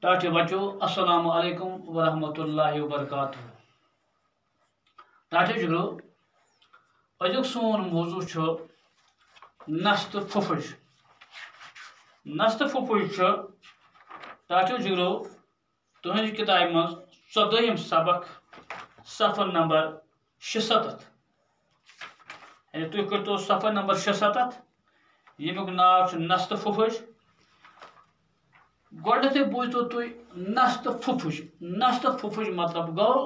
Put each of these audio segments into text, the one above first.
ٹاٹے بچو السلام علیکم ورحمۃ اللہ وبرکاتہ. ٹاٹے جگرو ازیک سون موضوع نس تو پھپھج. نس تو پھپھج ٹاٹے جگرو تہذ کتاب مز 14 سبق صفحہ نمبر 76. یعنی تھی کرتو صفحہ نمبر 76 یمیک ناو نس تو پھپھج. گۄڈنیتھٕے بوٗزتو تُہۍ نس تو پھپھج. نس تو پھپھج مطلب گوٚو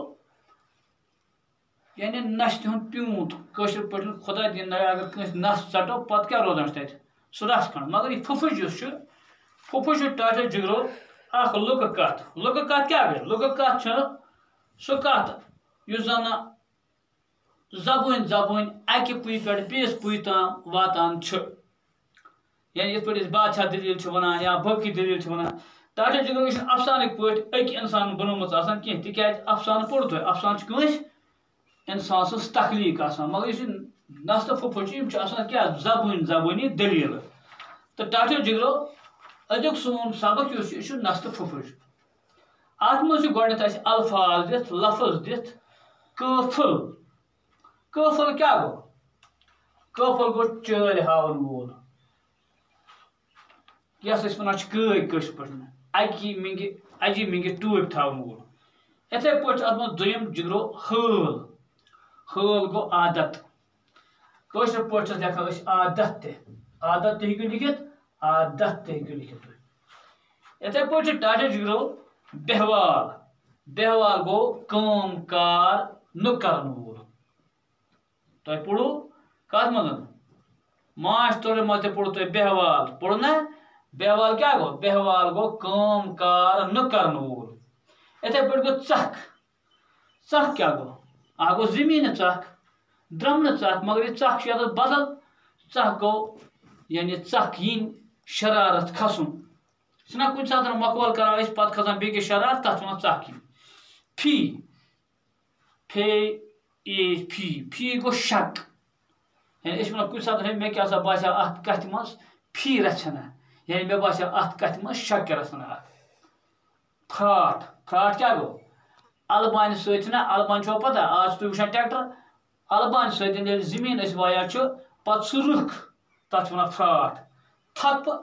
یعنی نستہِ ہُنٛد پیوٗنت کٲشِر پٲٹھۍ خۄدا دِیِن نَے اگر کٲنٛسہِ نس ژَٹو پتہٕ کیٛاہ روزان چھُ تَتہِ سُہ رَس کھنٛڈ. مگر یہِ پھپھج یُس چھُ پھپھج چھُ ٹاٹے جگرو اکھ لُکہٕ کتھ. لُکہٕ کتھ کیٛاہ گٔے؟ لُکہٕ کتھ چھِ سُہ کتھ یُس زن زبٲنۍ زبٲنۍ اکہِ پُیہِ پٮ۪ٹھ بیٚیِس پُیہِ تام واتان چھِ. یعنی یِتھ پٲٹھۍ أسۍ بادشاہ دٔلیٖل چھِ وَنان یا باقٕے دٔلیٖل چھِ وَنان. ٹاٹے جگرو یہِ چھُنہٕ افسانٕکۍ پٲٹھۍ أکۍ اِنسانن بنوومُت آسان کینٛہہ تِکیٛازِ افسانہٕ پوٚر تۄہہِ افسانہٕ چھِ کٲنٛسہِ اِنسان سٕنٛز تخلیٖق آسان. مگر یُس یہِ نس تہٕ پھپھج چھِ یِم چھِ آسان کیٛاہ زبٲنۍ زبٲنی دٔلیٖلہٕ. تہٕ ٹاٹے جگرو أزیُک سون سبق یُس چھُ یہِ چھُ نس تہٕ پھپھج. اتھ منٛز چھُ گۄڈنیتھ اَسہِ الفاظ دِتھ لفظ دِتھ قٲفل. قٲفل کیٛاہ گوٚو؟ قٲفل گوٚو چٲلۍ ہاوَن وول یَتھ أسۍ وَنان چھِ کٲگۍ کٲشِر پٲٹھۍ اَجہِ مِنگہِ ٹوٗپۍ تھاوَن وول. یِتھَے پٲٹھۍ چھُ اَتھ منٛز دوٚیِم جگرو حٲل. حٲل گوٚو عادت. کٲشِر پٲٹھۍ چھِس لیکھان أسۍ عادت تہِ. عادت تہِ ہیٚکِو لیکھِتھ عادت تہِ ہیٚکِو لیکھِتھ تُہۍ. یِتھَے پٲٹھۍ چھُ ٹاٹے جگرو بہوال. بہوال گوٚو کٲم کار نہٕ کَرن وول. تۄہہِ پوٚروٕ کَتھ منٛز؟ ماشٹر منٛز تہِ پوٚر تۄہہِ بہوال. پوٚر نا؟ بہوال کیٛاہ گوٚو؟ بہوال گوٚو کٲم کار نہٕ کَرن وول. یِتھَے پٲٹھۍ گوٚو ژکھ. ژکھ کیٛاہ گوٚو؟ اکھ گوٚو زٔمیٖنہِ ژکھ درٛمنہٕ ژکھ مگر یہِ ژکھ چھِ یَتَتھ بدل. ژکھ گوٚو یعنی ژکھ یِنۍ شرارت کھسُن. چھِنہ کُنہِ ساتہٕ مخول کران أسۍ پتہٕ کھسان بیٚکِس شرارت تَتھ چھِ وَنان ژکھ یِنۍ. فی فی فی گوٚو شک. یعنی أسۍ وَنو کُنہِ ساتہٕ ہے مےٚ کیٛاہ سا باسیٛو اَتھ کَتھِ منٛز فی رژھنا. یعنی مےٚ باسیٛو اَتھ کَتھِ منٛز شک رژھنا اکھ. پھرٛاٹھ. پھرٛاٹھ کیٛاہ گوٚو؟ البانہِ سۭتۍ چھِنہ البانہِ چھو پتہ آز چھُ تُہۍ وٕچھان ٹریکٹر البانہِ سۭتۍ ییٚلہِ زٔمیٖن أسۍ وایان چھُ پتہٕ سُہ رٕکھ تَتھ چھِ وَنان پھرٛاٹھ. تھپہٕ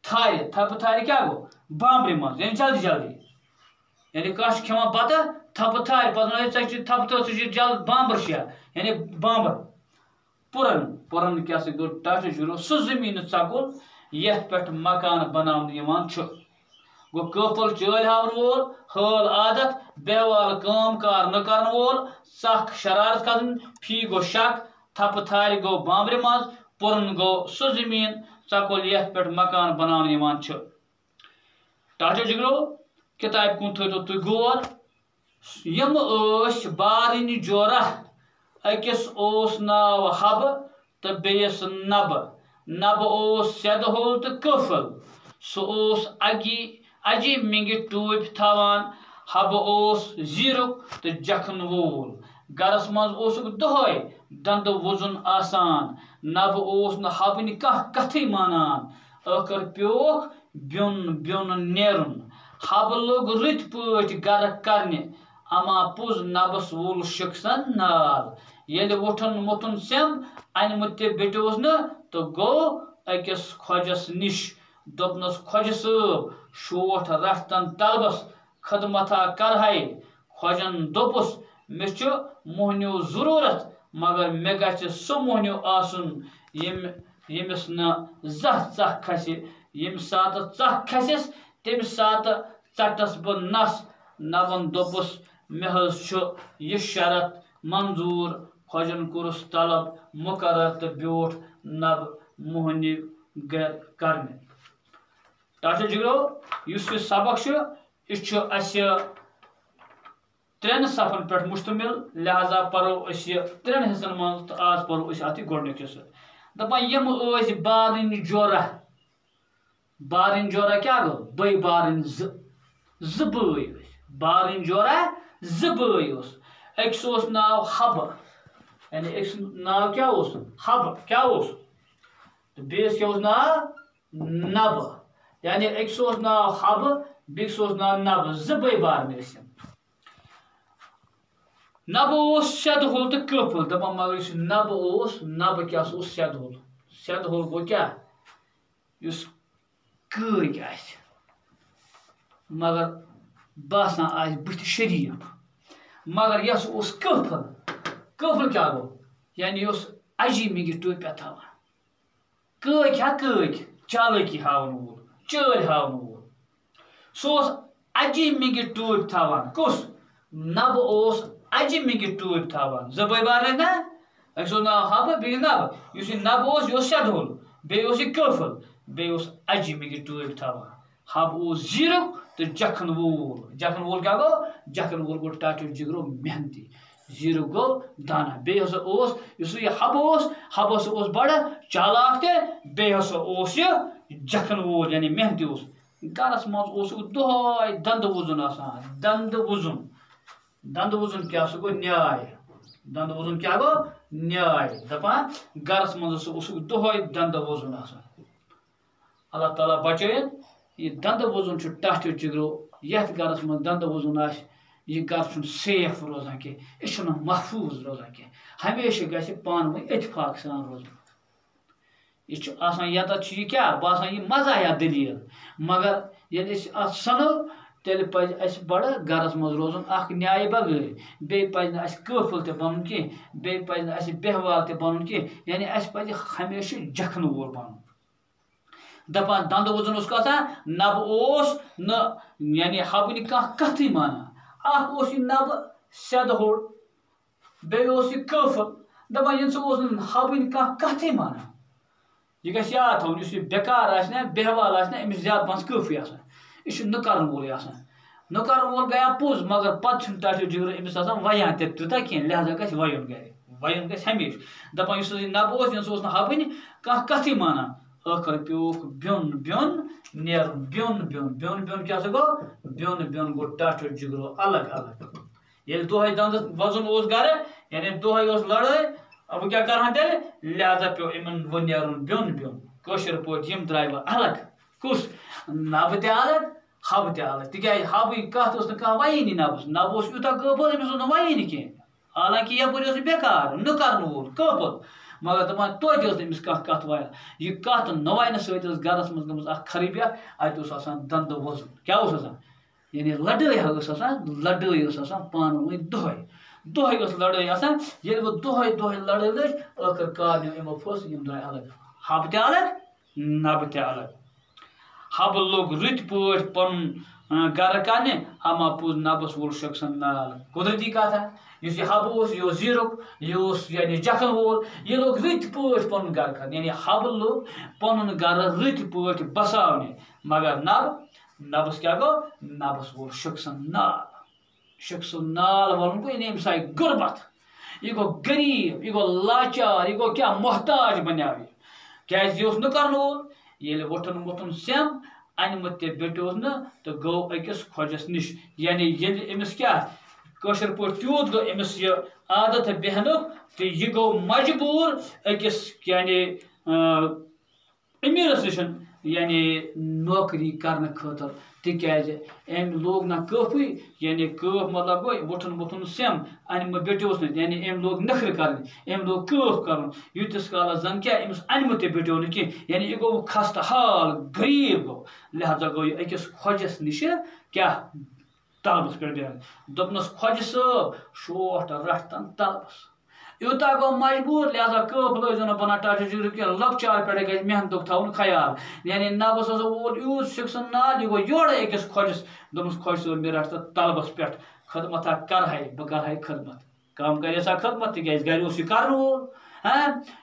تھارِ. تھپہٕ تھارِ کیٛاہ گوٚو؟ بامبرِ منٛز یعنی جلدی جلدی. یعنی کانٛہہ چھُ کھٮ۪وان بتہٕ تھپہٕ تھارِ پتہٕ وَنان ژےٚ چھُے تھپہٕ تہٕ ژٕ چھُے جلد بامبر شےٚ یعنی بامبر. پُرن. پُرن کیٛاہ سا گوٚو ٹاٹے جگرو سُہ زٔمیٖنہٕ ژکُل یتھ پٮ۪ٹھ مکانہٕ بناونہٕ یِوان چھُ. گوٚو قٲفل چٲلۍ ہاوَن وول. حٲل عادت. بہوال کٲم کار نہٕ کرن وول. ژکھ شرارت کھسُن. فی گوٚو شک. تھپہٕ تھارِ گوٚو بامبرِ منٛز. پُرن گوٚو سُہ زٔمیٖن ژکُل یتھ پٮ۪ٹھ مکان بناونہٕ یِوان چھُ. ٹاٹے جگرو کِتابہِ کُن تھٲیتو تُہۍ غور. یِم ٲسۍ بارٕنۍ جورہ. أکِس اوس ناو حبہٕ تہٕ بیٚیِس نبہٕ. نبہٕ اوس سیدٕ تہٕ قٲفل. سُہ اوس اجہِ مِنگہِ ٹوٗپۍ تھاوان. حبہٕ اوس زیٖرُک تہٕ جکھن وول. گرس منٛز اوسُکھ دۄہے دندٕ وُزُن آسان. نبہٕ اوس نہٕ حبٕنۍ کانٛہہ کتھٕے مانان. ٲخٕر پیووکھ بیوٚن بیوٚن نیرُن. حبہٕ لوٚگ رٕتۍ پٲٹھۍ گرٕ کرنہِ. اما پوٚز نبس وول شِکسن نال. ییٚلہِ وُٹھُن مُتُن سٮ۪م انمہٕ تہِ بیٚٹیوس نہٕ تہٕ گوٚو أکِس خۄجس نِش. دوٚپنس خۄجہِ صٲب شوٹھ رٹتن طلبس خدمتھا کرہے. خۄجن دوٚپُس مےٚ چھُ موہنیوٗ ضروٗرت مگر مےٚ گژھِ سُہ موہنیوٗ آسُن ییٚمِس نہٕ زانٛہہ ژکھ کھسہِ. ییٚمہِ ساتہٕ ژکھ کھسٮ۪س تمہِ ساتہٕ ژٹس بہٕ نس. نبن دوٚپُس مےٚ حظ چھُ یہِ شرط منظوٗر. خۄجن کوٚرُس طلب مُقرر تہٕ بیوٗٹھ نبہٕ موہنی کرنہِ. ٹاٹے جگرو یُس یہِ سبق چھُ یہِ چھُ اَسہِ 3 صفن پٮ۪ٹھ مُشتمل. لہذا پرو أسۍ یہِ 3 حصن منٛز تہٕ آز پرو أسۍ اَتھ یہِ گۄڈنیُک حصہٕ. دپان یِم ٲسۍ بارٕنۍ جورہ. بارٕنۍ جورہ کیٛاہ گوٚو؟ بٔے بارٕنۍ زٕ بٲے ٲسۍ. بارٕنۍ جورہ زٕ بٲے اوس. أکِس اوس ناو حبہٕ یعنی أکِس ناو کیٛاہ اوس؟ حبہٕ. کیٛاہ اوس؟ تہٕ بیٚیِس کیٛاہ اوس ناو؟ نبہٕ. یعنی أکِس اوس ناو حبہٕ بیٚکِس اوس ناو نبہٕ زٕ بٲے بارنہِ ٲسۍ یِم نبہٕ اوس سیٚدہُل تہٕ کٔپھل دَپان مگر یُس نبہٕ اوس نبہٕ کیٛاہ سا اوس سیٚدہُل سیٚدہُل گوٚو کیٛاہ یُس کٲگۍ آسہِ مگر باسان آسہِ بٕتھِ شریٖف مگر یۄس اوس کٔپھل کٔپھل کیٛاہ گوٚو یعنی یہِ اوس اجی منٛگہِ ٹوپیہ تھاوان کٲگۍ ہا کٲگۍ چالٲکی ہاوَن وول چٲلۍ ہاوَن وول سُہ اوس اجی منٛگہِ ٹوپۍ تھاوان کُس نبہٕ اوس اجہِ منٛگہِ ٹوپۍ تھاوان زٕ بٲے بارٕنۍ نا أکِس اوس ناو حبہٕ بیٚیِس نبہٕ یُس یہِ نبہٕ اوس یہِ اوس سیٚدہُل بیٚیہِ اوس یہِ کٔپھل بیٚیہِ اوس اجہِ منٛگہِ ٹوپۍ تھاوان حبہٕ اوس زیٖرُک تہٕ جکھن وول کیٛاہ گوٚو جکھن وول گوٚو ٹاٹیو جگرو محنتی زیٖرُک گوٚو دانا بیٚیہِ ہسا اوس یُس یہِ حبہٕ ہسا اوس بڑٕ چالاک تہِ بیٚیہِ ہسا اوس یہِ جکھن وول یعنی محنتی اوس گرس منٛز اوسُکھ دۄہے دنٛدٕ وُزُن آسان دنٛدٕ وُزُن کیٛاہ سُہ گوٚو نیاے دنٛدٕ وُزُن کیٛاہ گوٚو نیاے دپان گرس منٛز ہسا اوسُکھ دۄہے دنٛدٕ وُزُن آسان اللہ تعالیٰ بچٲیِن یہِ دنٛدٕ وُزُن چھُ ٹاٹھیو جگرو یتھ گرس منٛز دنٛدٕ وُزُن آسہِ یہِ گرٕ چھُنہٕ سیف روزان کینٛہہ یہِ چھُنہٕ محفوٗظ روزان کینٛہہ ہمیشہِ گژھِ پانہٕ ؤنۍ اتفاق سان روزُن یہِ چھُ آسان ییٚتٮ۪تھ چھُ یہِ کیٛاہ باسان یہِ مزاحیہ دٔلیٖل مگر ییٚلہِ أسۍ اَتھ سَنو تیٚلہِ پَزِ اَسہِ بَڑٕ گرس منٛز روزُن اکھ نیایہِ بغٲر بیٚیہِ پَزِ نہٕ اَسہِ کٲفُل تہِ بَنُن کینٛہہ بیٚیہِ پَزِ نہٕ اَسہِ بہوال تہِ بَنُن کینٛہہ یعنی اَسہِ پَزِ ہمیشہِ جکھنہٕ وول بَنُن دپان دنٛدٕ وُزُن اوس آسان نبہٕ اوس نہٕ یعنی حبٕنہِ کانٛہہ کتھٕے مانان اکھ اوس یہِ نبہٕ سیٚدہُل بیٚیہِ اوس یہِ کٲفُل دپان ییٚلہِ سُہ اوس نہٕ حبٕنۍ کانٛہہ کتھٕے مانان یہِ گژھِ یاد تھاوُن یُس یہِ بیکار آسہِ نا بہوال آسہِ نا أمِس زیادٕ پہن کٲفی آسان یہِ چھُ نہٕ کرن وولٕے آسان نہٕ کرن وول گٔیا پوٚز مگر پتہٕ چھُنہٕ ٹاٹھیو جگرو أمِس آسان ویان تہِ تیوٗتاہ کینٛہہ لہذا گژھِ وَیُن گرِ وَیُن گژھِ ہمیشہِ دپان یُس یہِ نبہٕ اوس ییٚمہِ سُہ اوس نہٕ حبٕنۍ کانٛہہ کتھٕے مانان ٲخر پیوٗکھ بیوٚن نیرُن بیوٚن کیٛاہ سا گوٚو بیوٚن گوٚو ٹاٹھیو جگرو الگ ییٚلہِ دۄہے دنٛدٕ وزُن اوس گرٕ یعنی دۄہے ٲس لڑٲے وۄنۍ کیٛاہ کرہن تیٚلہِ لہذا پیوٚو یِمن وۄنۍ نیرُن بیوٚن کٲشِر پٲٹھۍ یِم درٛاے وۄنۍ الگ کُس نبہٕ تہِ الگ حبہٕ تہِ الگ تِکیٛازِ حبٕنۍ کتھ ٲس نہٕ کانٛہہ وَیٲنی نبس نبہٕ اوس یوٗتاہ قٲبل أمِس اوس نہٕ وَیٲنی کینٛہہ حالانکہِ یپٲرۍ اوس یہِ بیکار نہٕ کرنہٕ وول قٲبل مگر دپان توتہِ ٲس نہٕ أمِس کانٛہہ کتھ وایان یہِ کتھ نہٕ وَنہٕ سۭتۍ ٲس گرس منٛز گٔمٕژ اکھ خرٲبی اتہِ اوس آسان دنٛدٕ وۄزُن کیٛاہ اوس آسان یعنی لڑٲے ٲس آسان پانہٕ ؤنۍ دۄہے ٲس لڑٲے آسان ییٚلہِ وۄنۍ دۄہے لڑٲے لٔج ٲخر کار نیوٗ یِمو فٲصلہٕ یِم درٛاے الگ حبہٕ تہِ الگ نبہٕ تہِ الگ حبہٕ لوٚگ رٕتۍ پٲٹھۍ پنُن گرٕ کرنہِ اما پوٚز نبس وول شخصن نال قدرتی کتھ یُس یہِ حبہٕ اوس یہِ اوس زیٖرُک یہِ اوس یعنی جکھن وول یہِ لوٚگ رٕتۍ پٲٹھۍ پنُن گرٕ کرنہِ یعنی حبہٕ لوٚگ پنُن گرٕ رٕتۍ پٲٹھۍ بساونہِ مگر نبس کیٛاہ گوٚو نبس وول شخصن نال وَنُن گوٚو یعنی أمِس آیہِ غُربت یہِ گوٚو غریٖب یہِ گوٚو لاچار یہِ گوٚو کیٛاہ محتاج بنیٛاو یہِ کیٛازِ یہِ اوس نہٕ کرن وول ییٚلہِ ووٚتھُن سیم انمُت تہِ بیٹیوس نہٕ تہٕ گوٚو أکِس خۄجس نِش یعنی ییٚلہِ أمِس کیٛاہ کٲشِر پٲٹھۍ تیوٗت گوٚو أمِس یہِ عادت بیہنُک تہٕ یہِ گوٚو مجبوٗر أکِس یعنی أمیٖرس نِش یعنی نوکری کرنہٕ خٲطرٕ تِکیٛازِ أمۍ لوگ نہ کٲفٕے یعنی کٲف مطلب گوٚو ووٚتھُن سیم انمہٕ بیٹیوس نہٕ یعنی أمۍ لوگ نخرٕ کرٕنۍ أمۍ لوگ کٲف کرُن ییٖتِس کالس زن کیٛاہ أمِس انمہٕ تہِ بیٹیو نہٕ کینٛہہ یعنی یہِ گوٚو خستہٕ حال غریٖب گوٚو لہذا گوٚو یہِ أکِس خۄجس نِش کیٛاہ طلبس پٮ۪ٹھ بیہن دوٚپنس خۄجہِ صٲب شوٹھ رٹھ تن طلبس یوٗتاہ گوٚو مجبوٗر لہذا کٲف لٲزیو نہٕ بنان ٹاٹھیو جگرو کینٛہہ لۄکچار پٮ۪ٹھے گژھِ محنتُک تھاوُن خیال یعنی نبس ہسا وول یوٗت شخصن نال یہِ گوٚو یورے أکِس خۄجس دوٚپمس خۄجہِ صٲب مےٚ رٹھ ژٕ طلبس پٮ۪ٹھ خدمتھا کرہے بہٕ کرہے خدمت کم کرے سا خدمت تِکیٛازِ گرِ اوس یہِ کرن وول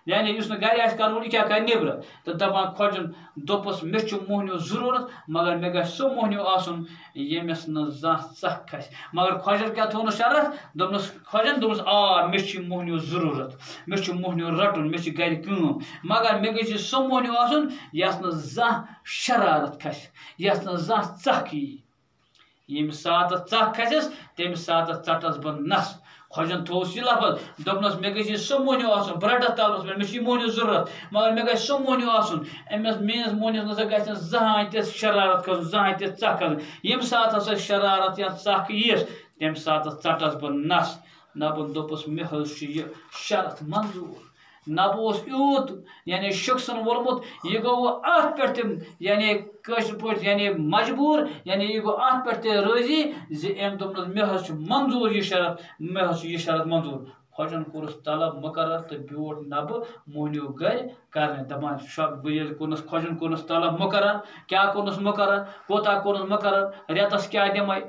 یعنی یُس نہٕ گرِ آسہِ کرن وول یہِ کیٛاہ کرِ نیبرٕ تہٕ دپان خۄجن دوٚپُس مےٚ چھُ موہنیوٗ ضروٗرت مگر مےٚ گژھِ سُہ موہنیوٗ آسُن ییٚمِس نہٕ زانٛہہ ژکھ کھسہِ مگر خۄجن کیٛاہ تھوٚونس شرط دوٚپنس خۄجن دوٚپنس آ مےٚ چھُ یہِ موہنیوٗ ضروٗرت مےٚ چھُ موہنیوٗ رٹُن مےٚ چھِ گرِ کٲم مگر مےٚ گژھِ سُہ موہنیوٗ آسُن یس نہٕ زانٛہہ شرارت کھسہِ یس نہٕ زانٛہہ ژکھ یی ییٚمہِ ساتہٕ ژکھ کھسٮ۪س تمہِ ساتہٕ ژٹس بہٕ نس خۄجن تھوٚوُس یہِ لفظ دوٚپنَس مےٚ گژھِ سُہ مۄہنیوٗ آسُن برٛڈَس تالَس پٮ۪ٹھ مےٚ چھُ یہِ مۄہنیوٗ ضروٗرت مگر مےٚ گژھِ سُہ مۄہنیوٗ آسُن أمِس میٛٲنِس مۄہنیوٗس نَسا گژھِ نہٕ زٕہٕنۍ تہِ شرارت کھسُن زٕہٕنۍ تہِ ژکھ کھسُن ییٚمہِ ساتہٕ ہسا شرارت یا ژکھ یِیَس تَمہِ ساتہٕ ژَٹَس بہٕ نَس نَبہٕ دوٚپُس مےٚ حظ چھُ یہِ شرط منظوٗر نَبہٕ اوس یوٗت یعنی شخصن ووٚنمُت یہِ گوٚو اَتھ پٮ۪ٹھ تہِ یعنی کٲشِر پٲٹھۍ یعنی مجبوٗر یعنی یہِ گوٚو اَتھ پٮ۪ٹھ تہِ رٲضی زِ أمۍ دوٚپنَس مےٚ حظ چھُ منظوٗر یہِ شرط مےٚ حظ چھُ یہِ شرط منظوٗر خۄجن کوٚرُس طلب مُقرر تہٕ بیوٗٹھ نَبہٕ مۄہنیوٗ گرِ کرنہِ دَپان بہٕ ییٚلہِ کوٚرنَس خۄجن کوٚرنَس طلب مُقرر کیٛاہ کوٚرنَس مُقرر کوتاہ کوٚرنَس مُقرر رٮ۪تَس کیٛاہ دِمَے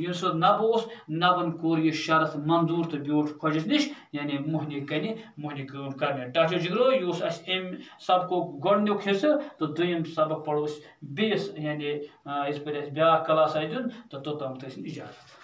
یُس سُہ نَبہٕ اوس نَبَن کوٚر یہِ شرط منظوٗر تہٕ بیوٗٹھ خۄجَس نِش یعنی مۄہنی کَنہِ مۄہنی کٲم کرنہِ ٹاٹھو جِگرو یہِ اوس اَسہِ اَمہِ سبقُک گۄڈنیُک حِصہٕ تہٕ دوٚیِم سبق پَرو أسۍ بیٚیِس یعنی یِتھ پٲٹھۍ اَسہِ بیٛاکھ کلاس آسہِ دیُن تہٕ توٚتام تھٲیِسِن اِجازت